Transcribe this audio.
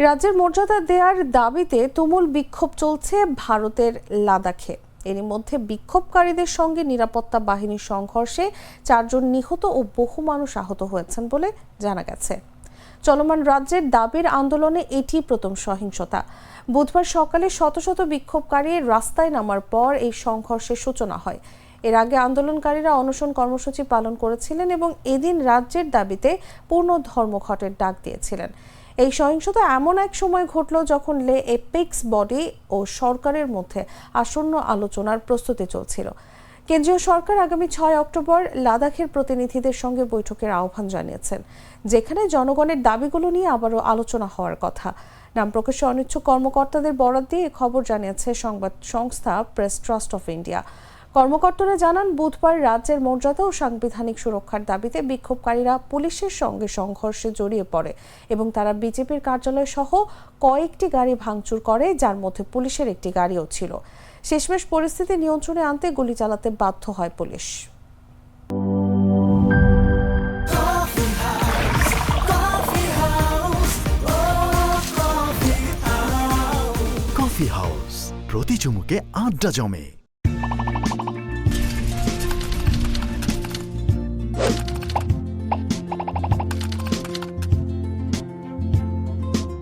রাজ্যের মর্যাদা দেওয়ার দাবিতে তুমুল বিক্ষোভ চলছে ভারতের লাদাখে। এরই মধ্যে বিক্ষোভকারীদের সঙ্গে নিরাপত্তা বাহিনীর সংঘর্ষে 4 জন নিহত ও বহু মানুষ আহত হয়েছেন বলে জানা গেছে। চলমান রাজ্যের দাবির আন্দোলনে এটি প্রথম সহিংসতা। বুধবার সকালে শত শত বিক্ষোভকারী রাস্তায় নামার পর এই সংঘর্ষের সূচনা হয়। এর আগে আন্দোলনকারীরা অনশন কর্মসূচি পালন করেছিলেন এবং এদিন রাজ্যের দাবিতে পূর্ণ ধর্মঘটের ডাক দিয়েছিলেন। এই সহিংসতা এমন এক সময় ঘটল যখন লে এপেক্স বডি ও সরকারের মধ্যে আসন্ন আলোচনার প্রস্তুতি চলছিল। কেন্দ্রীয় সরকার আগামী 6 অক্টোবর লাদাখের প্রতিনিধিদের সঙ্গে বৈঠকের আহ্বান জানিয়েছেন, যেখানে জনগণের দাবিগুলো নিয়ে আবারও আলোচনা হওয়ার কথা। নাম প্রকাশে অনিচ্ছুক কর্মকর্তাদের বরাত দিয়ে খবর জানিয়েছে সংবাদ সংস্থা প্রেস ট্রাস্ট অফ ইন্ডিয়া। কর্মকর্তারা জানান, বুধবার রাজ্যের মর্যাদা ও সাংবিধানিক সুরক্ষার দাবিতে বিক্ষোভকারীরা পুলিশের সঙ্গে সংঘর্ষে জড়িয়ে পড়ে এবং তারা বিজেপির কার্যালয় সহ কয়েকটি গাড়ি ভাঙচুর করে, যার মধ্যে পুলিশের একটি গাড়িও ছিল। শেষমেশ পরিস্থিতি নিয়ন্ত্রণে আনতে গুলি চালাতে বাধ্য হয় পুলিশ। কফি হাউস, প্রতি চুমুকে আড্ডা জমে।